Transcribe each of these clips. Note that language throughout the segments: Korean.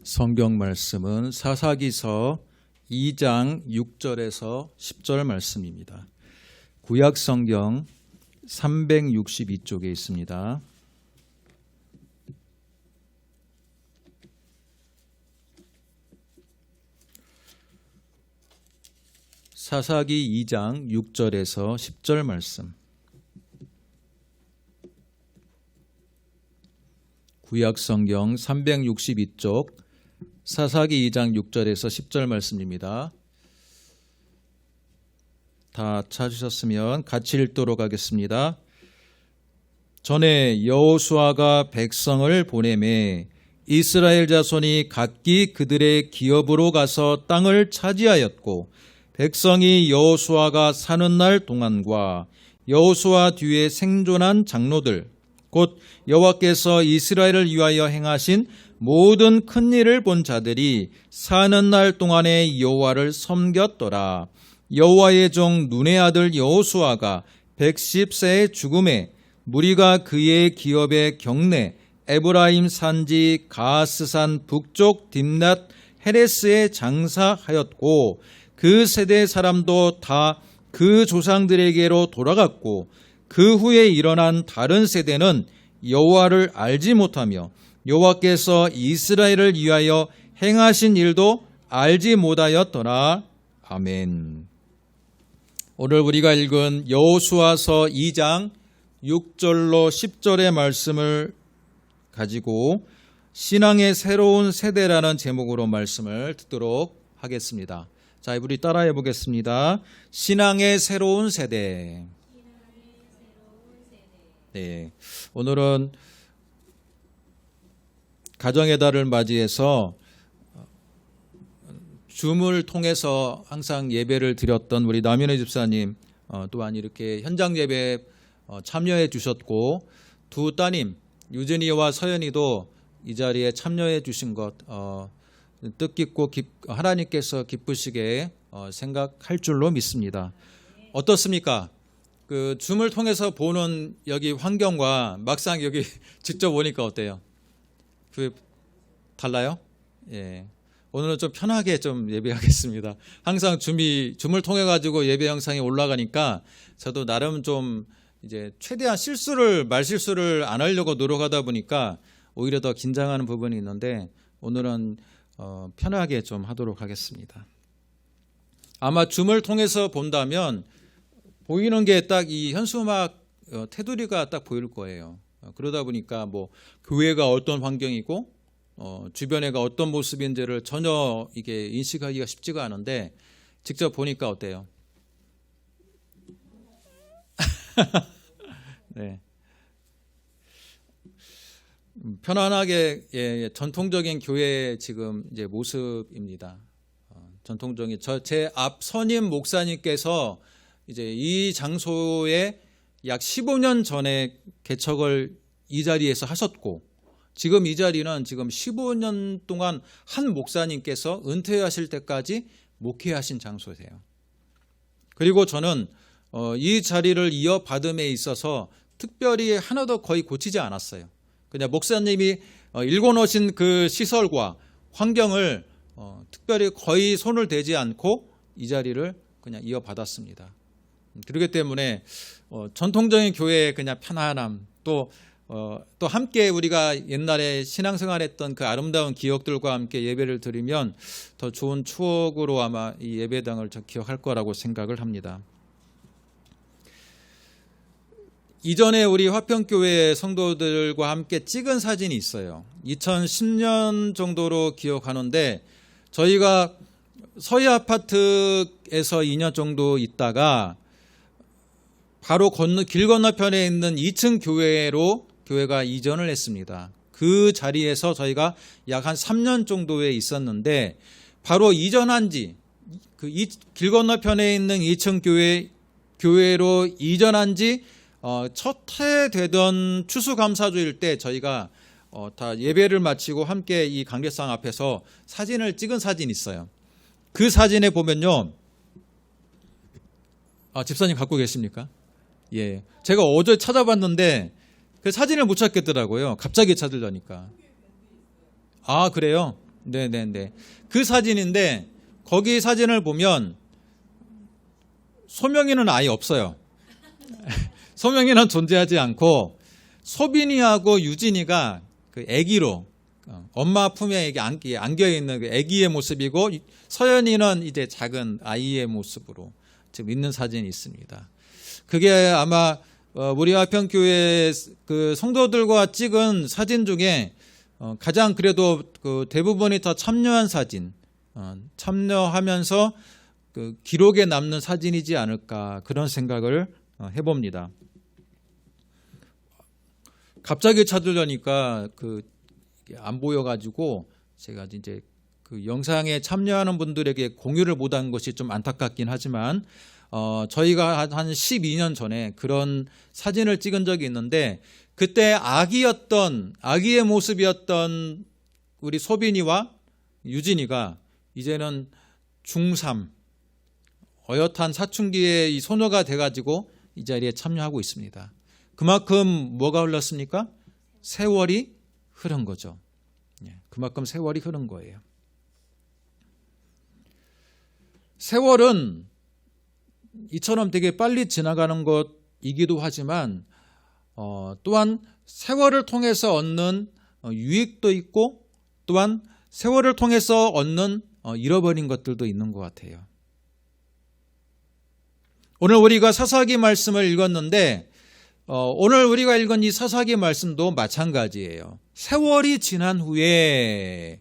성경 말씀은 사사기서 2장 6절에서 10절 말씀입니다. 구약 성경 362쪽에 있습니다. 사사기 2장 6절에서 10절 말씀. 구약 성경 362쪽 사사기 2장 6절에서 10절 말씀입니다. 다 찾으셨으면 같이 읽도록 하겠습니다. 전에 여호수아가 백성을 보내매 이스라엘 자손이 각기 그들의 기업으로 가서 땅을 차지하였고 백성이 여호수아가 사는 날 동안과 여호수아 뒤에 생존한 장로들 곧 여호와께서 이스라엘을 위하여 행하신 모든 큰 일을 본 자들이 사는 날 동안에 여호와를 섬겼더라. 여호와의 종 눈의 아들 여호수아가 110세의 죽음에 무리가 그의 기업의 경내 에브라임 산지 가스산 북쪽 딥낫 헤레스에 장사하였고 그 세대 사람도 다 그 조상들에게로 돌아갔고 그 후에 일어난 다른 세대는 여호와를 알지 못하며 여호와께서 이스라엘을 위하여 행하신 일도 알지 못하였더라. 아멘. 오늘 우리가 읽은 여호수아서 2장 6절로 10절의 말씀을 가지고 신앙의 새로운 세대라는 제목으로 말씀을 듣도록 하겠습니다. 자, 우리 따라해 보겠습니다. 신앙의 새로운 세대. 네, 오늘은 가정의 달을 맞이해서 줌을 통해서 항상 예배를 드렸던 우리 남현애 집사님 또한 이렇게 현장 예배에 참여해 주셨고 두 따님 유진이와 서연이도 이 자리에 참여해 주신 것 뜻깊고 하나님께서 기쁘시게 생각할 줄로 믿습니다. 어떻습니까? 그 줌을 통해서 보는 여기 환경과 막상 여기 직접 오니까 어때요? 그 달라요? 예. 오늘은 좀 편하게 좀 예배하겠습니다. 항상 줌을 통해 가지고 예배 영상이 올라가니까 저도 나름 좀 이제 최대한 말실수를 안 하려고 노력하다 보니까 오히려 더 긴장하는 부분이 있는데 오늘은 편하게 좀 하도록 하겠습니다. 아마 줌을 통해서 본다면 보이는 게 딱 이 현수막 테두리가 딱 보일 거예요. 그러다 보니까 뭐 교회가 어떤 환경이고 주변에가 어떤 모습인지를 전혀 이게 인식하기가 쉽지가 않은데 직접 보니까 어때요? 네. 편안하게 전통적인 교회의 지금 이제 모습입니다. 전통적인 제 앞 선임 목사님께서 이제 이 장소에 약 15년 전에 개척을 이 자리에서 하셨고 지금 이 자리는 지금 15년 동안 한 목사님께서 은퇴하실 때까지 목회하신 장소세요. 그리고 저는 이 자리를 이어받음에 있어서 특별히 하나도 거의 고치지 않았어요. 그냥 목사님이 일궈놓으신 그 시설과 환경을 특별히 거의 손을 대지 않고 이 자리를 그냥 이어받았습니다. 그렇기 때문에 전통적인 교회의 그냥 편안함 또 함께 우리가 옛날에 신앙생활했던 그 아름다운 기억들과 함께 예배를 드리면 더 좋은 추억으로 아마 이 예배당을 기억할 거라고 생각을 합니다. 이전에 우리 화평교회 성도들과 함께 찍은 사진이 있어요. 2010년 정도로 기억하는데 저희가 서희 아파트에서 2년 정도 있다가 바로 길 건너편에 있는 2층 교회가 이전을 했습니다. 그 자리에서 저희가 약 한 3년 정도에 있었는데 바로 이전한 지 길 건너편에 있는 2층 교회로 이전한 지 첫 해 되던 추수감사주일 때 저희가 다 예배를 마치고 함께 이 강례상 앞에서 사진을 찍은 사진이 있어요. 그 사진에 보면요. 집사님 갖고 계십니까? 예. 제가 어제 찾아봤는데 그 사진을 못 찾겠더라고요. 갑자기 찾으려니까. 아, 그래요? 네네네. 그 사진인데 거기 사진을 보면 소명이는 아예 없어요. 소명이는 존재하지 않고 소빈이하고 유진이가 그 아기로 엄마 품에 안겨 있는 그 아기의 모습이고 서연이는 이제 작은 아이의 모습으로 지금 있는 사진이 있습니다. 그게 아마 우리 화평교회 그 성도들과 찍은 사진 중에 가장 그래도 그 대부분이 다 참여한 사진, 참여하면서 그 기록에 남는 사진이지 않을까 그런 생각을 해봅니다. 갑자기 찾으려니까 그 안 보여가지고 제가 이제 그 영상에 참여하는 분들에게 공유를 못한 것이 좀 안타깝긴 하지만 저희가 한 12년 전에 그런 사진을 찍은 적이 있는데 그때 아기의 모습이었던 우리 소빈이와 유진이가 이제는 중3 어엿한 사춘기의 이 소녀가 돼가지고 이 자리에 참여하고 있습니다. 그만큼 뭐가 흘렀습니까? 세월이 흐른 거죠. 그만큼 세월이 흐른 거예요. 세월은 이처럼 되게 빨리 지나가는 것이기도 하지만 또한 세월을 통해서 얻는 유익도 있고 또한 세월을 통해서 얻는 잃어버린 것들도 있는 것 같아요. 오늘 우리가 사사기 말씀을 읽었는데 오늘 우리가 읽은 이 사사기 말씀도 마찬가지예요. 세월이 지난 후에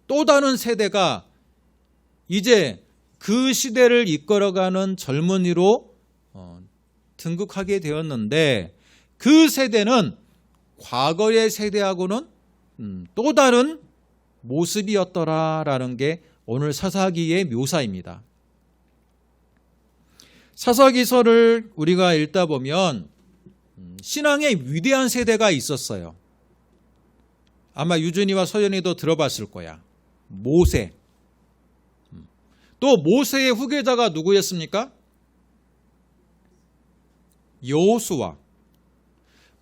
또 다른 세대가 이제 그 시대를 이끌어가는 젊은이로 등극하게 되었는데 그 세대는 과거의 세대하고는 또 다른 모습이었더라라는 게 오늘 사사기의 묘사입니다. 사사기서를 우리가 읽다 보면 신앙의 위대한 세대가 있었어요. 아마 유준이와 서연이도 들어봤을 거야. 모세. 또 모세의 후계자가 누구였습니까? 여호수아.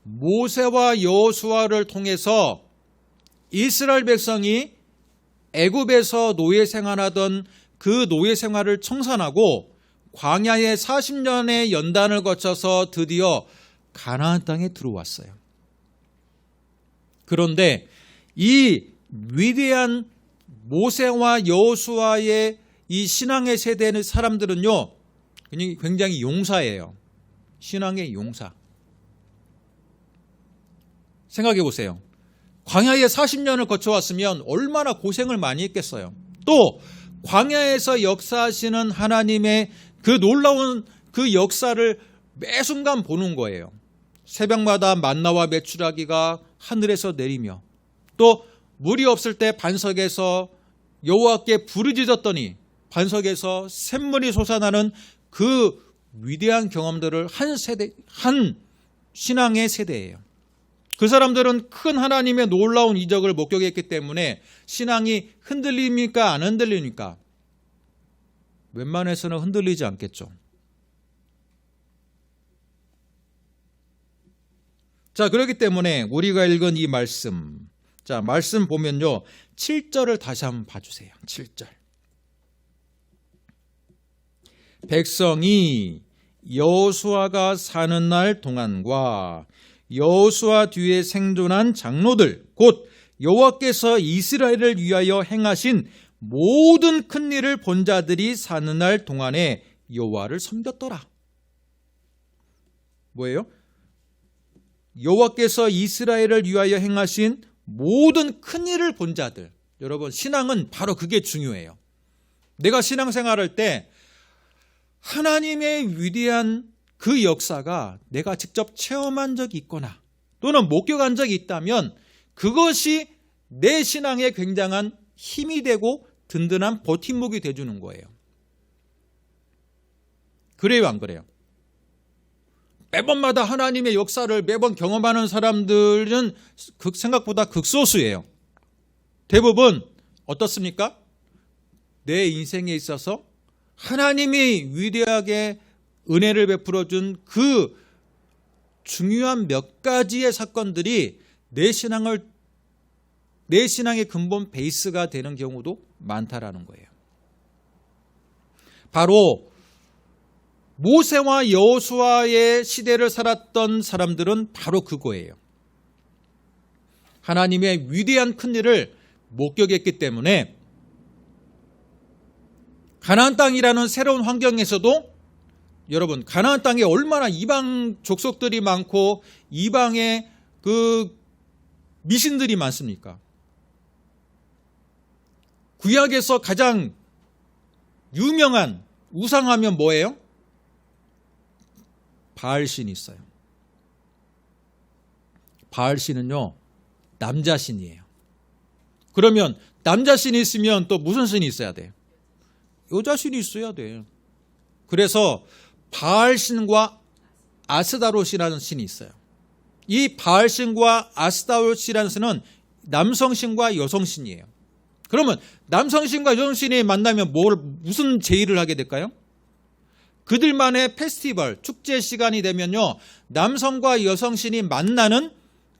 모세와 여호수아를 통해서 이스라엘 백성이 애굽에서 노예 생활하던 그 노예 생활을 청산하고 광야의 40년의 연단을 거쳐서 드디어 가나안 땅에 들어왔어요. 그런데 이 위대한 모세와 여호수아의 이 신앙의 세대의 사람들은요, 굉장히 용사예요. 신앙의 용사. 생각해 보세요. 광야에 40년을 거쳐왔으면 얼마나 고생을 많이 했겠어요. 또 광야에서 역사하시는 하나님의 그 놀라운 그 역사를 매 순간 보는 거예요. 새벽마다 만나와 메추라기가 하늘에서 내리며 또 물이 없을 때 반석에서 여호와께 부르짖었더니 반석에서 샘물이 솟아나는 그 위대한 경험들을 한 신앙의 세대예요. 그 사람들은 큰 하나님의 놀라운 이적을 목격했기 때문에 신앙이 흔들립니까? 안 흔들립니까? 웬만해서는 흔들리지 않겠죠. 자, 그렇기 때문에 우리가 읽은 이 말씀, 자, 말씀 보면요, 7절을 다시 한번 봐주세요. 7절. 백성이 여호수아가 사는 날 동안과 여호수아 뒤에 생존한 장로들 곧 여호와께서 이스라엘을 위하여 행하신 모든 큰 일을 본 자들이 사는 날 동안에 여호와를 섬겼더라. 뭐예요? 여호와께서 이스라엘을 위하여 행하신 모든 큰 일을 본 자들. 여러분, 신앙은 바로 그게 중요해요. 내가 신앙생활할 때 하나님의 위대한 그 역사가 내가 직접 체험한 적이 있거나 또는 목격한 적이 있다면 그것이 내 신앙에 굉장한 힘이 되고 든든한 버팀목이 돼주는 거예요. 그래요, 안 그래요? 매번마다 하나님의 역사를 매번 경험하는 사람들은 생각보다 극소수예요. 대부분 어떻습니까? 내 인생에 있어서 하나님이 위대하게 은혜를 베풀어준 그 중요한 몇 가지의 사건들이 내 신앙을 내 신앙의 근본 베이스가 되는 경우도 많다라는 거예요. 바로 모세와 여호수아의 시대를 살았던 사람들은 바로 그거예요. 하나님의 위대한 큰일을 목격했기 때문에 가나안 땅이라는 새로운 환경에서도 여러분, 가나안 땅에 얼마나 이방 족속들이 많고 이방의 그 미신들이 많습니까? 구약에서 가장 유명한 우상하면 뭐예요? 바알신이 있어요. 바알신은요, 남자신이에요. 그러면 남자신이 있으면 또 무슨 신이 있어야 돼? 여자신이 있어야 돼. 그래서 바알신과 아스다롯이라는 신이 있어요. 이 바알신과 아스다롯이라는 신은 남성신과 여성신이에요. 그러면 남성신과 여성신이 만나면 무슨 제의를 하게 될까요? 그들만의 페스티벌, 축제 시간이 되면요, 남성과 여성신이 만나는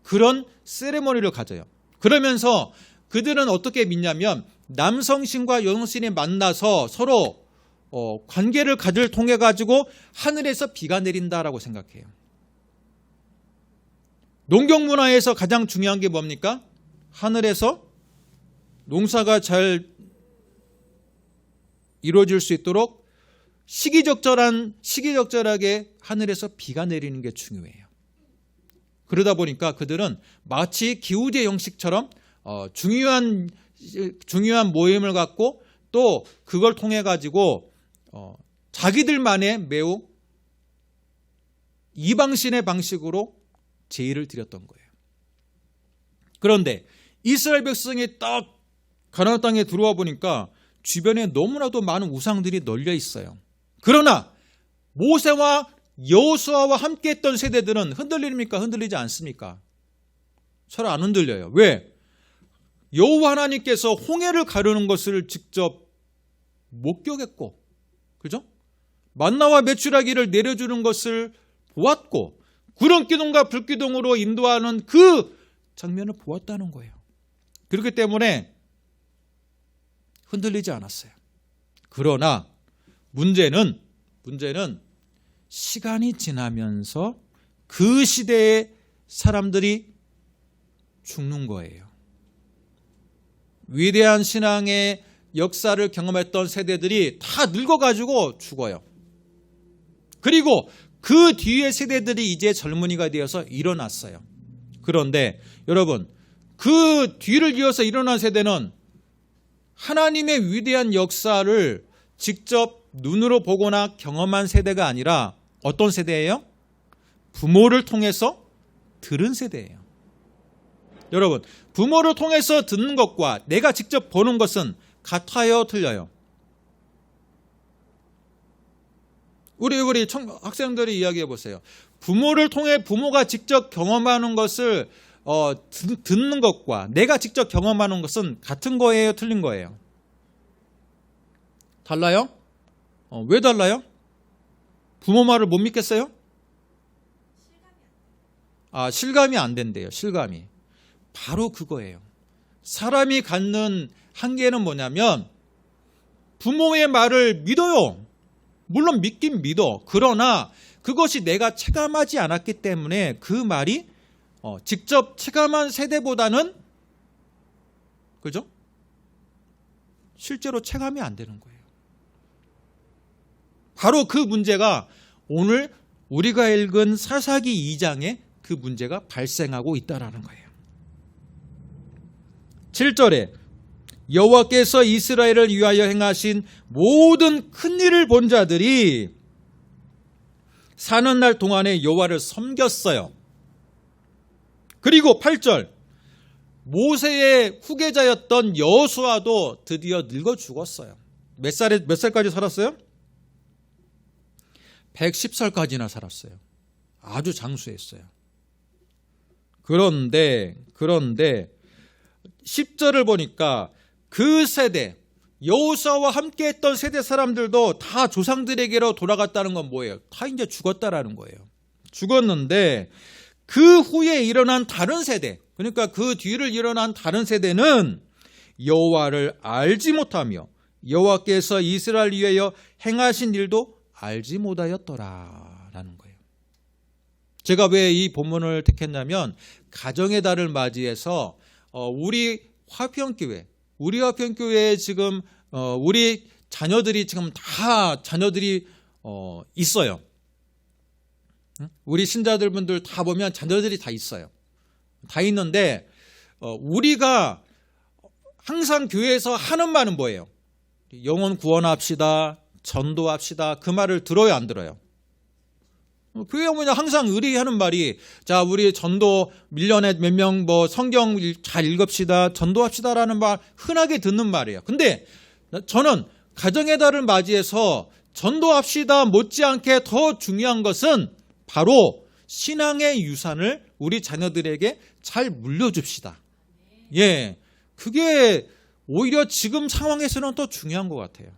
그런 세레모니를 가져요. 그러면서 그들은 어떻게 믿냐면 남성신과 여성신이 만나서 서로 관계를 가질 통해 가지고 하늘에서 비가 내린다라고 생각해요. 농경 문화에서 가장 중요한 게 뭡니까? 하늘에서 농사가 잘 이루어질 수 있도록 시기적절하게 하늘에서 비가 내리는 게 중요해요. 그러다 보니까 그들은 마치 기우제 형식처럼 중요한 모임을 갖고 또 그걸 통해 가지고 자기들만의 매우 이방신의 방식으로 제의를 드렸던 거예요. 그런데 이스라엘 백성이 딱 가나안 땅에 들어와 보니까 주변에 너무나도 많은 우상들이 널려 있어요. 그러나 모세와 여호수아와 함께했던 세대들은 흔들립니까? 흔들리지 않습니까? 잘 안 흔들려요. 왜? 여호와 하나님께서 홍해를 가르는 것을 직접 목격했고, 그죠? 만나와 메추라기를 내려주는 것을 보았고, 구름기둥과 불기둥으로 인도하는 그 장면을 보았다는 거예요. 그렇기 때문에 흔들리지 않았어요. 그러나 문제는 시간이 지나면서 그 시대의 사람들이 죽는 거예요. 위대한 신앙의 역사를 경험했던 세대들이 다 늙어가지고 죽어요. 그리고 그 뒤에 세대들이 이제 젊은이가 되어서 일어났어요. 그런데 여러분, 그 뒤를 이어서 일어난 세대는 하나님의 위대한 역사를 직접 눈으로 보거나 경험한 세대가 아니라 어떤 세대예요? 부모를 통해서 들은 세대예요. 여러분, 부모를 통해서 듣는 것과 내가 직접 보는 것은 같아요, 틀려요? 우리 학생들이 이야기해 보세요. 부모를 통해 부모가 직접 경험하는 것을 듣는 것과 내가 직접 경험하는 것은 같은 거예요, 틀린 거예요? 달라요? 왜 달라요? 부모 말을 못 믿겠어요? 실감이 안 된대요. 실감이. 바로 그거예요. 사람이 갖는 한계는 뭐냐면 부모의 말을 믿어요. 물론 믿긴 믿어. 그러나 그것이 내가 체감하지 않았기 때문에 그 말이 직접 체감한 세대보다는, 그죠? 실제로 체감이 안 되는 거예요. 바로 그 문제가 오늘 우리가 읽은 사사기 2장에 그 문제가 발생하고 있다라는 거예요. 7절에 여호와께서 이스라엘을 위하여 행하신 모든 큰 일을 본 자들이 사는 날 동안에 여호와를 섬겼어요. 그리고 8절, 모세의 후계자였던 여호수아도 드디어 늙어 죽었어요. 몇 살까지 살았어요? 110살까지나 살았어요. 아주 장수했어요. 그런데 10절을 보니까 그 세대, 여호수아와 함께했던 세대 사람들도 다 조상들에게로 돌아갔다는 건 뭐예요? 다 이제 죽었다라는 거예요. 죽었는데 그 후에 일어난 다른 세대, 그러니까 그 뒤를 일어난 다른 세대는 여호와를 알지 못하며 여호와께서 이스라엘 위하여 행하신 일도 알지 못하였더라라는 거예요. 제가 왜 이 본문을 택했냐면 가정의 달을 맞이해서 우리 화평교회에 지금 우리 자녀들이 지금 다 자녀들이 있어요. 우리 신자들분들 다 보면 자녀들이 다 있어요. 다 있는데 우리가 항상 교회에서 하는 말은 뭐예요? 영혼 구원합시다, 전도합시다. 그 말을 들어요, 안 들어요? 교회 오면 항상 의리하는 말이, 자, 우리 전도 1년에 몇 명 성경 잘 읽읍시다, 전도합시다라는 말 흔하게 듣는 말이에요. 근데 저는 가정의 달을 맞이해서 전도합시다 못지않게 더 중요한 것은 바로 신앙의 유산을 우리 자녀들에게 잘 물려줍시다. 예, 그게 오히려 지금 상황에서는 더 중요한 것 같아요.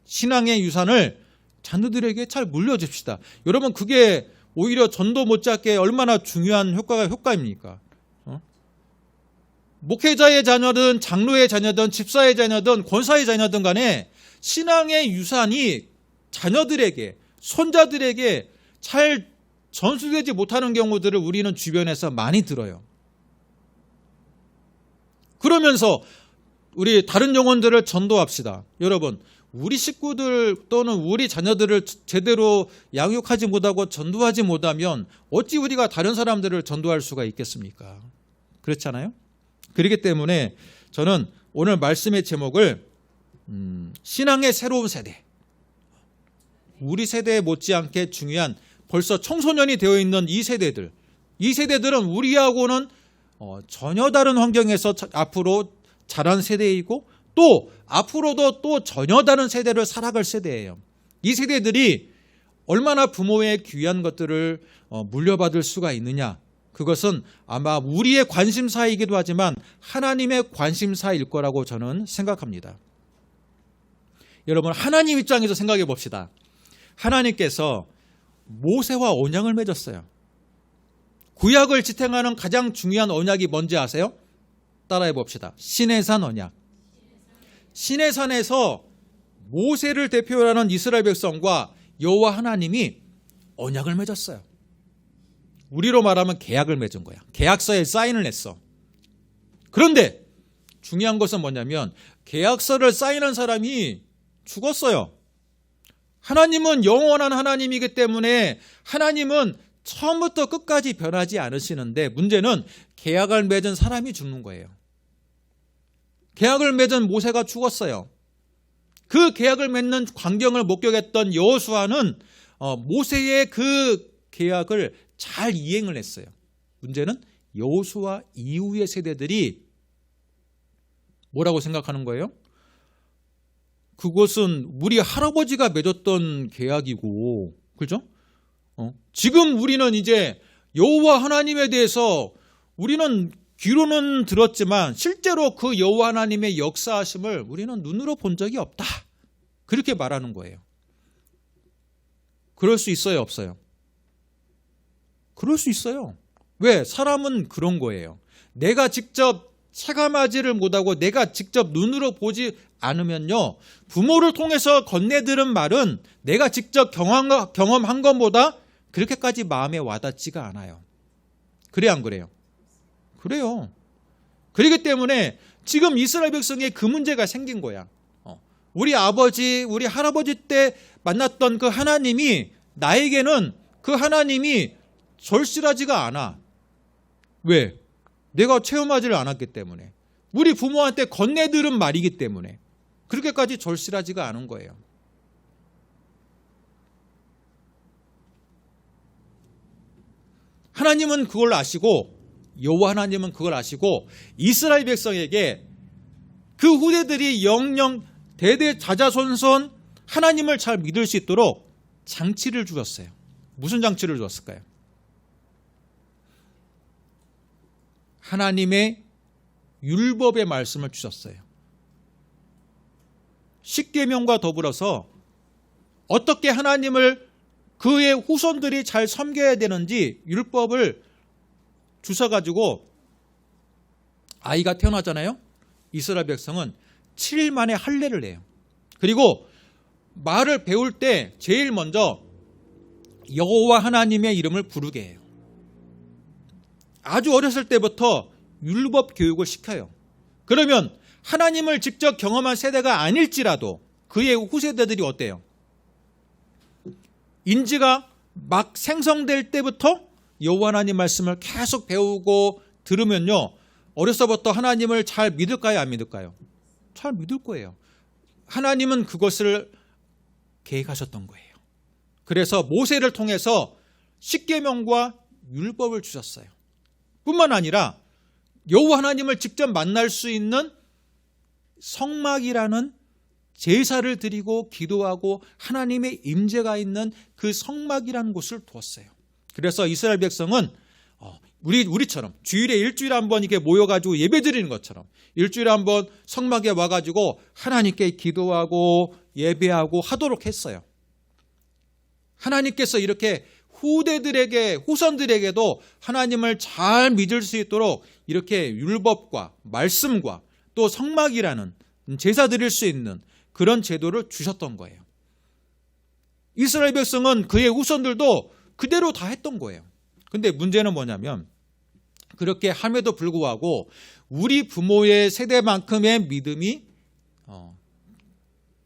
신앙의 유산을 자녀들에게 잘 물려줍시다. 여러분, 그게 오히려 전도 못지않게 얼마나 중요한 효과입니까? 목회자의 자녀든 장로의 자녀든 집사의 자녀든 권사의 자녀든 간에 신앙의 유산이 자녀들에게, 손자들에게 잘 전수되지 못하는 경우들을 우리는 주변에서 많이 들어요. 그러면서 우리 다른 영혼들을 전도합시다. 여러분, 우리 식구들 또는 우리 자녀들을 제대로 양육하지 못하고 전도하지 못하면 어찌 우리가 다른 사람들을 전도할 수가 있겠습니까? 그렇잖아요? 그렇기 때문에 저는 오늘 말씀의 제목을 신앙의 새로운 세대, 우리 세대에 못지않게 중요한 벌써 청소년이 되어 있는 이 세대들은 우리하고는 전혀 다른 환경에서 앞으로 자란 세대이고 또 앞으로도 또 전혀 다른 세대를 살아갈 세대예요. 이 세대들이 얼마나 부모의 귀한 것들을 물려받을 수가 있느냐, 그것은 아마 우리의 관심사이기도 하지만 하나님의 관심사일 거라고 저는 생각합니다. 여러분, 하나님 입장에서 생각해 봅시다. 하나님께서 모세와 언약을 맺었어요. 구약을 지탱하는 가장 중요한 언약이 뭔지 아세요? 따라해 봅시다. 시내산 언약. 시내산에서 모세를 대표로 하는 이스라엘 백성과 여호와 하나님이 언약을 맺었어요. 우리로 말하면 계약을 맺은 거야. 계약서에 사인을 냈어. 그런데 중요한 것은 뭐냐면 계약서를 사인한 사람이 죽었어요. 하나님은 영원한 하나님이기 때문에 하나님은 처음부터 끝까지 변하지 않으시는데 문제는 계약을 맺은 사람이 죽는 거예요. 계약을 맺은 모세가 죽었어요. 그 계약을 맺는 광경을 목격했던 여호수아는 모세의 그 계약을 잘 이행을 했어요. 문제는 여호수아 이후의 세대들이 뭐라고 생각하는 거예요? 그것은 우리 할아버지가 맺었던 계약이고, 그렇죠? 지금 우리는 이제 여호와 하나님에 대해서 우리는 귀로는 들었지만 실제로 그 여호와 하나님의 역사하심을 우리는 눈으로 본 적이 없다. 그렇게 말하는 거예요. 그럴 수 있어요, 없어요? 그럴 수 있어요. 왜? 사람은 그런 거예요. 내가 직접 체감하지를 못하고 내가 직접 눈으로 보지 않으면요, 부모를 통해서 건네들은 말은 내가 직접 경험한 것보다 그렇게까지 마음에 와닿지가 않아요. 그래, 안 그래요? 그래요. 그렇기 때문에 지금 이스라엘 백성에 그 문제가 생긴 거야. 우리 아버지, 우리 할아버지 때 만났던 그 하나님이 나에게는 그 하나님이 절실하지가 않아. 왜? 내가 체험하지를 않았기 때문에. 우리 부모한테 건네들은 말이기 때문에 그렇게까지 절실하지가 않은 거예요. 하나님은 그걸 아시고, 여호와 하나님은 그걸 아시고 이스라엘 백성에게 그 후대들이 영영 대대 자자손손 하나님을 잘 믿을 수 있도록 장치를 주었어요. 무슨 장치를 주었을까요? 하나님의 율법의 말씀을 주셨어요. 십계명과 더불어서 어떻게 하나님을 그의 후손들이 잘 섬겨야 되는지 율법을 주셔가지고 아이가 태어나잖아요. 이스라엘 백성은 7일 만에 할례를 해요. 그리고 말을 배울 때 제일 먼저 여호와 하나님의 이름을 부르게 해요. 아주 어렸을 때부터 율법 교육을 시켜요. 그러면 하나님을 직접 경험한 세대가 아닐지라도 그의 후세대들이 어때요? 인지가 막 생성될 때부터 여호와 하나님 말씀을 계속 배우고 들으면요, 어려서부터 하나님을 잘 믿을까요, 안 믿을까요? 잘 믿을 거예요. 하나님은 그것을 계획하셨던 거예요. 그래서 모세를 통해서 십계명과 율법을 주셨어요. 뿐만 아니라 여호와 하나님을 직접 만날 수 있는 성막이라는 제사를 드리고 기도하고 하나님의 임재가 있는 그 성막이라는 곳을 두었어요. 그래서 이스라엘 백성은 우리처럼 주일에 일주일에 한번 이렇게 모여가지고 예배 드리는 것처럼 일주일에 한번 성막에 와가지고 하나님께 기도하고 예배하고 하도록 했어요. 하나님께서 이렇게 후손들에게도 하나님을 잘 믿을 수 있도록 이렇게 율법과 말씀과 또 성막이라는 제사 드릴 수 있는 그런 제도를 주셨던 거예요. 이스라엘 백성은 그의 후손들도 그대로 다 했던 거예요. 근데 문제는 뭐냐면 그렇게 함에도 불구하고 우리 부모의 세대만큼의 믿음이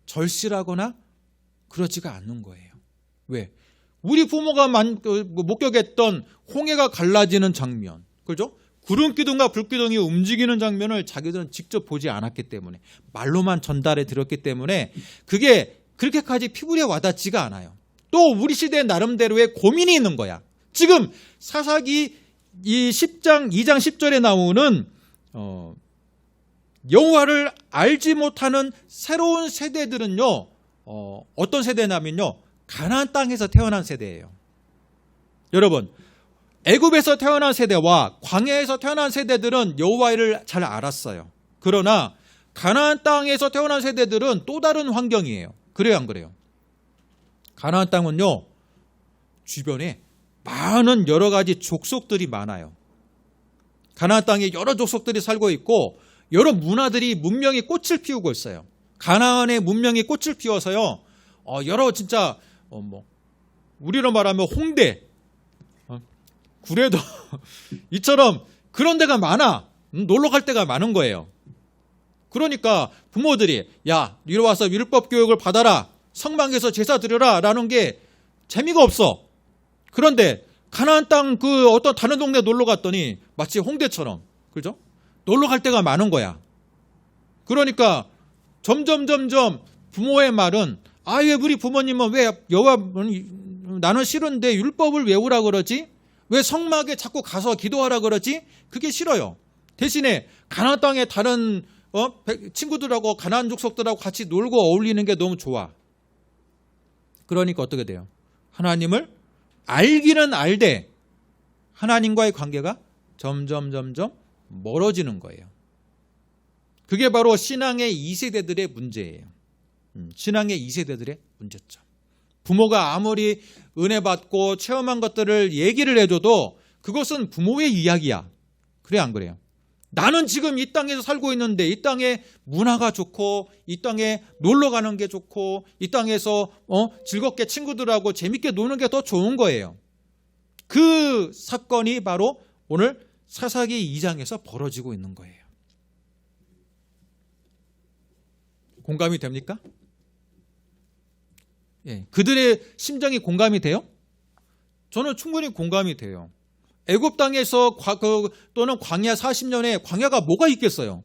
절실하거나 그렇지가 않는 거예요. 왜? 우리 부모가 목격했던 홍해가 갈라지는 장면, 그죠? 구름 기둥과 불 기둥이 움직이는 장면을 자기들은 직접 보지 않았기 때문에, 말로만 전달해 들었기 때문에 그게 그렇게까지 피부에 와닿지가 않아요. 또 우리 시대 나름대로의 고민이 있는 거야. 지금 사사기 이 10장 2장 10절에 나오는 여호와를 알지 못하는 새로운 세대들은요, 어떤 세대냐면요, 가나안 땅에서 태어난 세대예요. 여러분, 애굽에서 태어난 세대와 광야에서 태어난 세대들은 여호와를 잘 알았어요. 그러나 가나안 땅에서 태어난 세대들은 또 다른 환경이에요. 그래요, 안 그래요? 가나안 땅은요, 주변에 많은 여러 가지 족속들이 많아요. 가나안 땅에 여러 족속들이 살고 있고 여러 문화들이 문명이 꽃을 피우고 있어요. 가나안의 문명이 꽃을 피워서요, 여러 진짜 우리로 말하면 홍대, 구례도 이처럼 그런 데가 많아. 놀러 갈 데가 많은 거예요. 그러니까 부모들이 야, 이리 와서 율법 교육을 받아라, 성막에서 제사 드려라 라는 게 재미가 없어. 그런데 가나안 땅 그 어떤 다른 동네 놀러 갔더니 마치 홍대처럼, 그죠? 놀러 갈 데가 많은 거야. 그러니까 점점 부모의 말은 왜 우리 부모님은 왜 여호와 나는 싫은데 율법을 외우라 그러지? 왜 성막에 자꾸 가서 기도하라 그러지? 그게 싫어요. 대신에 가나안 땅에 다른 친구들하고 가나안 족속들하고 같이 놀고 어울리는 게 너무 좋아. 그러니까 어떻게 돼요? 하나님을 알기는 알되 하나님과의 관계가 점점 멀어지는 거예요. 그게 바로 신앙의 2세대들의 문제예요. 신앙의 2세대들의 문제점. 부모가 아무리 은혜 받고 체험한 것들을 얘기를 해줘도 그것은 부모의 이야기야. 그래, 안 그래요? 나는 지금 이 땅에서 살고 있는데 이 땅의 문화가 좋고 이 땅에 놀러 가는 게 좋고 이 땅에서 즐겁게 친구들하고 재밌게 노는 게 더 좋은 거예요. 그 사건이 바로 오늘 사사기 2장에서 벌어지고 있는 거예요. 공감이 됩니까? 예, 그들의 심정이 공감이 돼요? 저는 충분히 공감이 돼요. 애굽 땅에서 또는 광야 40년에 광야가 뭐가 있겠어요?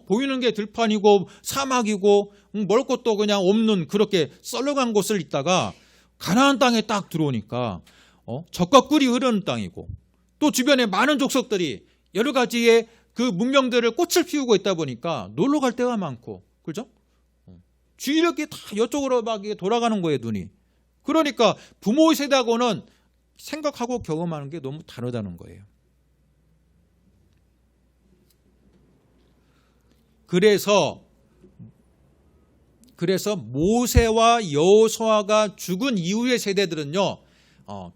보이는 게 들판이고 사막이고 먹을 것도 그냥 없는 그렇게 썰렁한 곳을 있다가 가나안 땅에 딱 들어오니까 젖과 꿀이 흐르는 땅이고 또 주변에 많은 족속들이 여러 가지의 그 문명들을 꽃을 피우고 있다 보니까 놀러 갈 데가 많고, 그죠? 주의력이 다 이쪽으로 막 돌아가는 거예요, 눈이. 그러니까 부모의 세대하고는 생각하고 경험하는 게 너무 다르다는 거예요. 그래서 모세와 여호수아가 죽은 이후의 세대들은요,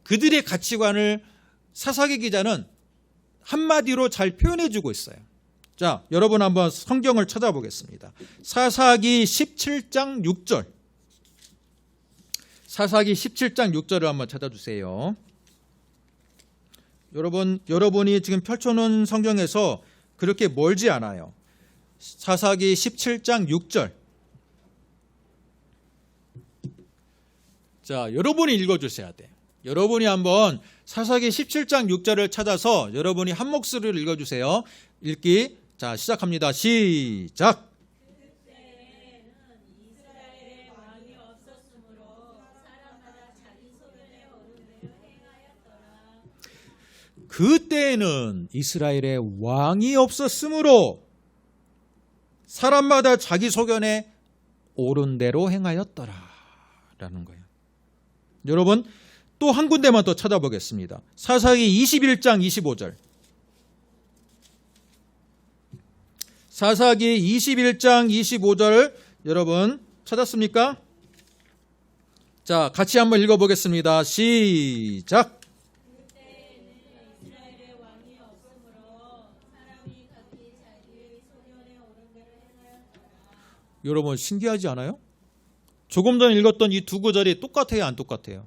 그들의 가치관을 사사기 기자는 한마디로 잘 표현해주고 있어요. 자, 여러분 한번 성경을 찾아보겠습니다. 사사기 17장 6절. 사사기 17장 6절을 한번 찾아주세요. 여러분이 지금 펼쳐놓은 성경에서 그렇게 멀지 않아요. 사사기 17장 6절. 자, 여러분이 읽어주셔야 돼요. 여러분이 한번 사사기 17장 6절을 찾아서 여러분이 한 목소리로 읽어주세요. 읽기. 자, 시작합니다. 시작. 그때에는 이스라엘에 왕이 없었으므로 사람마다 자기 소견에 옳은 대로 행하였더라 라는 거예요. 여러분 또 한 군데만 더 찾아보겠습니다. 사사기 21장 25절. 사사기 21장 25절 여러분 찾았습니까? 자, 같이 한번 읽어보겠습니다. 시작. 여러분 신기하지 않아요? 조금 전에 읽었던 이 두 구절이 똑같아요, 안 똑같아요?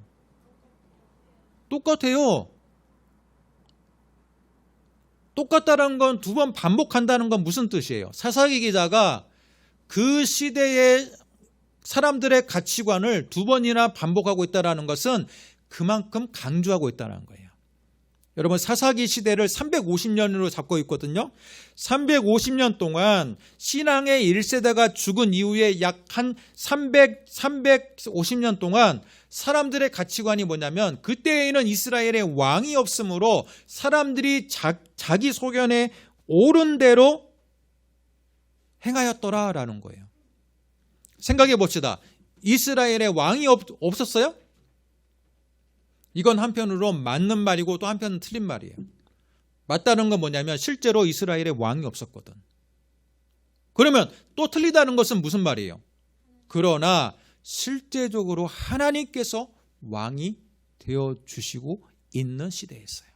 똑같아요. 똑같다는 건 두 번 반복한다는 건 무슨 뜻이에요? 사사기 기자가 그 시대의 사람들의 가치관을 두 번이나 반복하고 있다는 것은 그만큼 강조하고 있다는 거예요. 여러분 사사기 시대를 350년으로 잡고 있거든요. 350년 동안 신앙의 1세대가 죽은 이후에 약 한 350년 동안 사람들의 가치관이 뭐냐면 그때에는 이스라엘의 왕이 없으므로 사람들이 자기 소견에 옳은 대로 행하였더라라는 거예요. 생각해 봅시다. 이스라엘의 왕이 없었어요? 이건 한편으로 맞는 말이고 또 한편은 틀린 말이에요. 맞다는 건 뭐냐면 실제로 이스라엘에 왕이 없었거든. 그러면 또 틀리다는 것은 무슨 말이에요? 그러나 실제적으로 하나님께서 왕이 되어주시고 있는 시대였어요.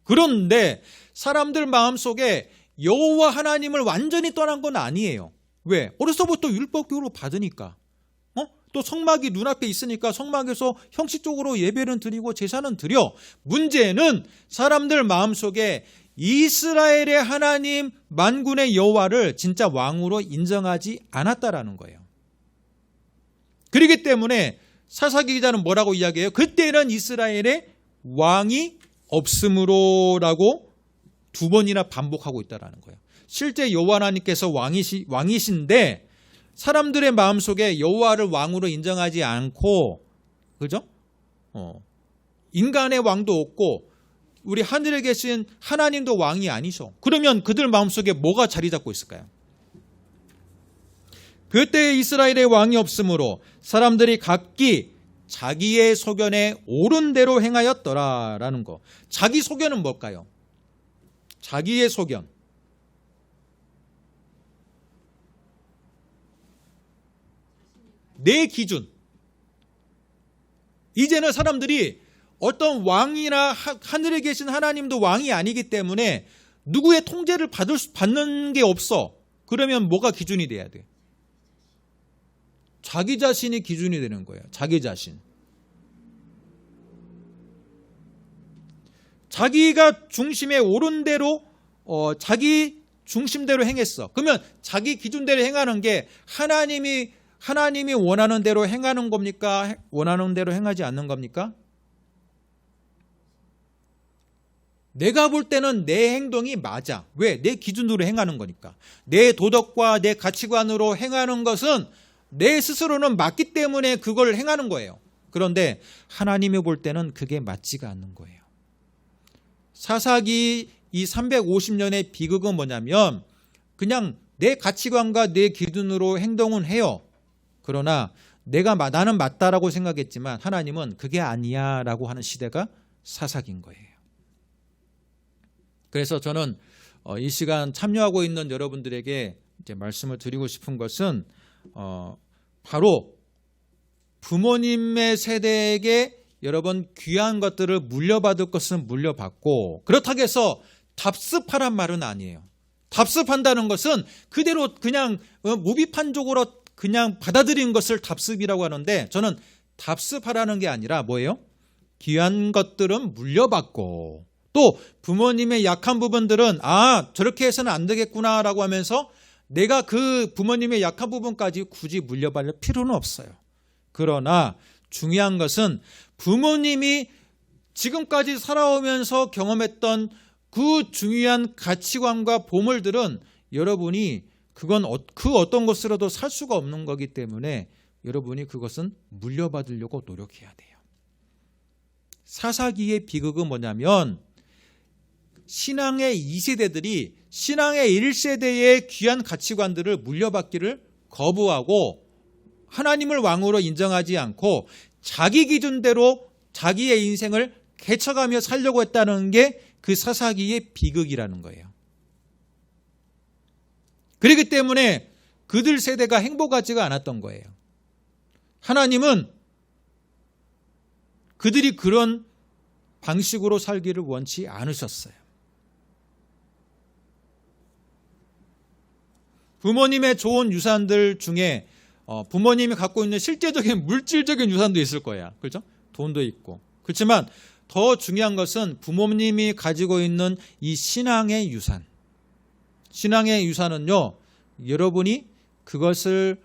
그런데 사람들 마음속에 여호와 하나님을 완전히 떠난 건 아니에요. 왜? 어려서부터 율법교로 받으니까. 또 성막이 눈앞에 있으니까 성막에서 형식적으로 예배는 드리고 제사는 드려. 문제는 사람들 마음속에 이스라엘의 하나님 만군의 여호와를 진짜 왕으로 인정하지 않았다라는 거예요. 그렇기 때문에 사사기 기자는 뭐라고 이야기해요? 그때는 이스라엘에 왕이 없으므로라고 두 번이나 반복하고 있다라는 거예요. 실제 여호와 하나님께서 왕이신데 사람들의 마음속에 여호와를 왕으로 인정하지 않고, 그죠? 인간의 왕도 없고 우리 하늘에 계신 하나님도 왕이 아니셔. 그러면 그들 마음속에 뭐가 자리 잡고 있을까요? 그때 이스라엘의 왕이 없으므로 사람들이 각기 자기의 소견에 옳은 대로 행하였더라라는 거. 자기 소견은 뭘까요? 자기의 소견. 내 기준. 이제는 사람들이 어떤 왕이나 하늘에 계신 하나님도 왕이 아니기 때문에 누구의 통제를 받는 게 없어. 그러면 뭐가 기준이 돼야 돼? 자기 자신이 기준이 되는 거예요. 자기 자신. 자기가 중심에 오른 대로 자기 중심대로 행했어. 그러면 자기 기준대로 행하는 게 하나님이 원하는 대로 행하는 겁니까? 원하는 대로 행하지 않는 겁니까? 내가 볼 때는 내 행동이 맞아. 왜? 내 기준으로 행하는 거니까. 내 도덕과 내 가치관으로 행하는 것은 내 스스로는 맞기 때문에 그걸 행하는 거예요. 그런데 하나님이 볼 때는 그게 맞지가 않는 거예요. 사사기 이 350년의 비극은 뭐냐면 그냥 내 가치관과 내 기준으로 행동은 해요. 그러나 나는 맞다라고 생각했지만 하나님은 그게 아니야 라고 하는 시대가 사사기인 거예요. 그래서 저는 이 시간 참여하고 있는 여러분들에게 이제 말씀을 드리고 싶은 것은 바로 부모님의 세대에게 여러분 귀한 것들을 물려받을 것은 물려받고 그렇다고 해서 답습하란 말은 아니에요. 답습한다는 것은 그대로 그냥 무비판적으로 그냥 받아들인 것을 답습이라고 하는데, 저는 답습하라는 게 아니라 뭐예요? 귀한 것들은 물려받고, 또 부모님의 약한 부분들은 저렇게 해서는 안 되겠구나라고 하면서 내가 그 부모님의 약한 부분까지 굳이 물려받을 필요는 없어요. 그러나 중요한 것은 부모님이 지금까지 살아오면서 경험했던 그 중요한 가치관과 보물들은 여러분이 그건 그 어떤 것으로도 살 수가 없는 거기 때문에 여러분이 그것은 물려받으려고 노력해야 돼요. 사사기의 비극은 뭐냐면, 신앙의 2세대들이 신앙의 1세대의 귀한 가치관들을 물려받기를 거부하고 하나님을 왕으로 인정하지 않고 자기 기준대로 자기의 인생을 개척하며 살려고 했다는 게 그 사사기의 비극이라는 거예요. 그렇기 때문에 그들 세대가 행복하지가 않았던 거예요. 하나님은 그들이 그런 방식으로 살기를 원치 않으셨어요. 부모님의 좋은 유산들 중에 부모님이 갖고 있는 실제적인 물질적인 유산도 있을 거야. 그렇죠? 돈도 있고. 그렇지만 더 중요한 것은 부모님이 가지고 있는 이 신앙의 유산. 신앙의 유산은요, 여러분이 그것을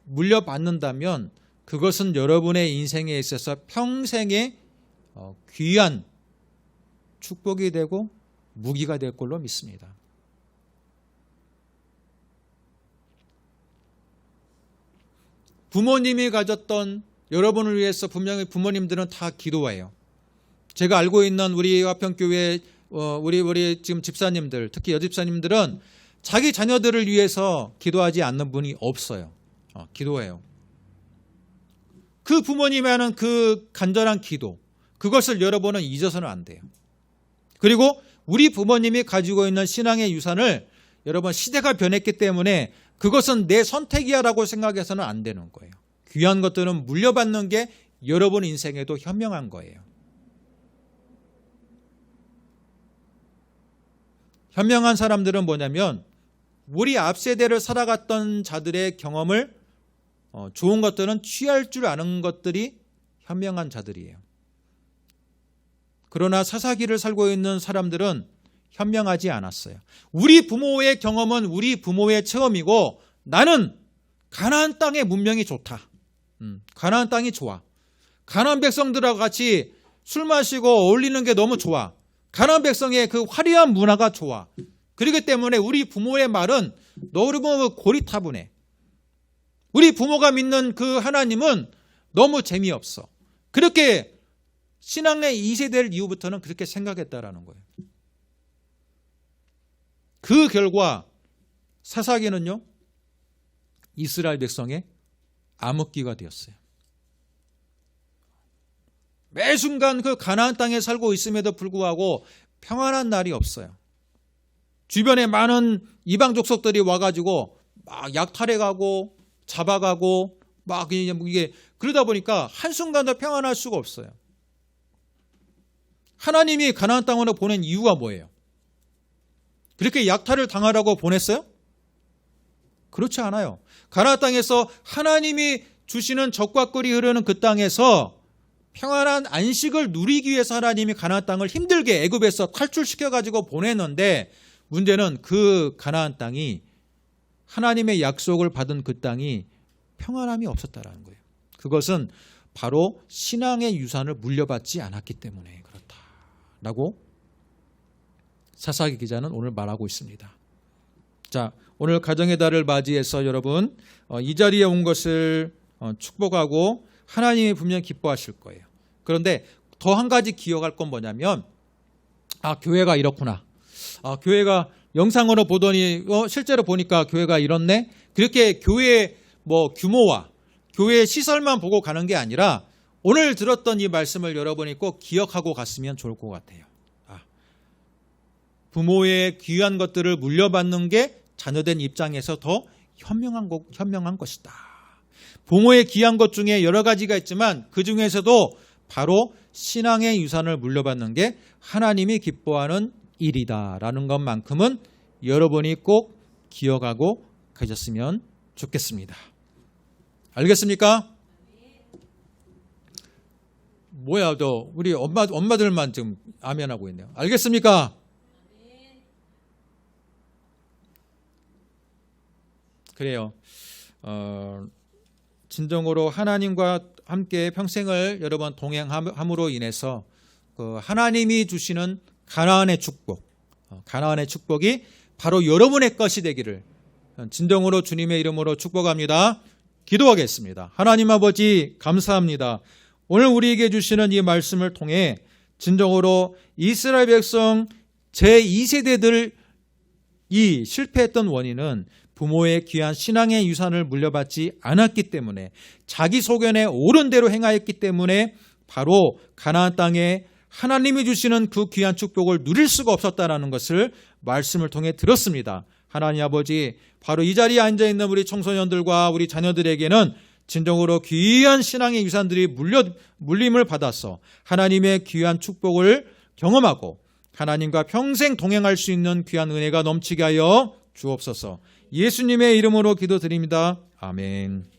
물려받는다면 그것은 여러분의 인생에 있어서 평생의 귀한 축복이 되고 무기가 될 걸로 믿습니다. 부모님이 가졌던, 여러분을 위해서 분명히 부모님들은 다 기도해요. 제가 알고 있는 우리 화평교회 우리 지금 집사님들, 특히 여집사님들은 자기 자녀들을 위해서 기도하지 않는 분이 없어요. 기도해요. 그 부모님이 하는 그 간절한 기도, 그것을 여러분은 잊어서는 안 돼요. 그리고 우리 부모님이 가지고 있는 신앙의 유산을 여러분, 시대가 변했기 때문에 그것은 내 선택이야라고 생각해서는 안 되는 거예요. 귀한 것들은 물려받는 게 여러분 인생에도 현명한 거예요. 현명한 사람들은 뭐냐면, 우리 앞 세대를 살아갔던 자들의 경험을 좋은 것들은 취할 줄 아는 것들이 현명한 자들이에요. 그러나 사사기를 살고 있는 사람들은 현명하지 않았어요. 우리 부모의 경험은 우리 부모의 체험이고, 나는 가나안 땅의 문명이 좋다. 가나안 땅이 좋아. 가나안 백성들하고 같이 술 마시고 어울리는 게 너무 좋아. 가나안 백성의 그 화려한 문화가 좋아. 그렇기 때문에 우리 부모의 말은 너무 고리타분해. 우리 부모가 믿는 그 하나님은 너무 재미없어. 그렇게 신앙의 2세대를 이후부터는 그렇게 생각했다라는 거예요. 그 결과 사사기는요, 이스라엘 백성의 암흑기가 되었어요. 매 순간 그 가나안 땅에 살고 있음에도 불구하고 평안한 날이 없어요. 주변에 많은 이방 족속들이 와가지고 막 약탈해가고 잡아가고 막 이게 그러다 보니까 한순간도 평안할 수가 없어요. 하나님이 가나안 땅으로 보낸 이유가 뭐예요? 그렇게 약탈을 당하라고 보냈어요? 그렇지 않아요. 가나안 땅에서 하나님이 주시는 젖과 꿀이 흐르는 그 땅에서 평안한 안식을 누리기 위해서 하나님이 가나안 땅을 힘들게 애굽에서 탈출시켜가지고 보냈는데, 문제는 그 가나안 땅이, 하나님의 약속을 받은 그 땅이 평안함이 없었다라는 거예요. 그것은 바로 신앙의 유산을 물려받지 않았기 때문에 그렇다라고 사사기 기자는 오늘 말하고 있습니다. 자, 오늘 가정의 달을 맞이해서 여러분 이 자리에 온 것을 축복하고 하나님이 분명히 기뻐하실 거예요. 그런데 더 한 가지 기억할 건 뭐냐면, 교회가 이렇구나. 교회가 영상으로 보더니 실제로 보니까 교회가 이렇네. 그렇게 교회의 규모와 교회의 시설만 보고 가는 게 아니라 오늘 들었던 이 말씀을 여러분이 꼭 기억하고 갔으면 좋을 것 같아요. 부모의 귀한 것들을 물려받는 게 자녀된 입장에서 더 현명한 것이다. 부모의 귀한 것 중에 여러 가지가 있지만 그 중에서도 바로 신앙의 유산을 물려받는 게 하나님이 기뻐하는 일이다라는 것만큼은 여러분이 꼭 기억하고 가셨으면 좋겠습니다. 알겠습니까? 뭐야, 우리 엄마들만 지금 아멘하고 있네요. 알겠습니까? 그래요. 진정으로 하나님과 함께 평생을 여러 번 동행함으로 인해서 그 하나님이 주시는 가나안의 축복이 바로 여러분의 것이 되기를 진정으로 주님의 이름으로 축복합니다. 기도하겠습니다. 하나님 아버지 감사합니다. 오늘 우리에게 주시는 이 말씀을 통해 진정으로 이스라엘 백성 제2세대들이 실패했던 원인은 부모의 귀한 신앙의 유산을 물려받지 않았기 때문에 자기 소견에 옳은 대로 행하였기 때문에 바로 가나안 땅에 하나님이 주시는 그 귀한 축복을 누릴 수가 없었다는 것을 말씀을 통해 들었습니다. 하나님 아버지, 바로 이 자리에 앉아있는 우리 청소년들과 우리 자녀들에게는 진정으로 귀한 신앙의 유산들이 물림을 받아서 하나님의 귀한 축복을 경험하고 하나님과 평생 동행할 수 있는 귀한 은혜가 넘치게 하여 주옵소서. 예수님의 이름으로 기도드립니다. 아멘.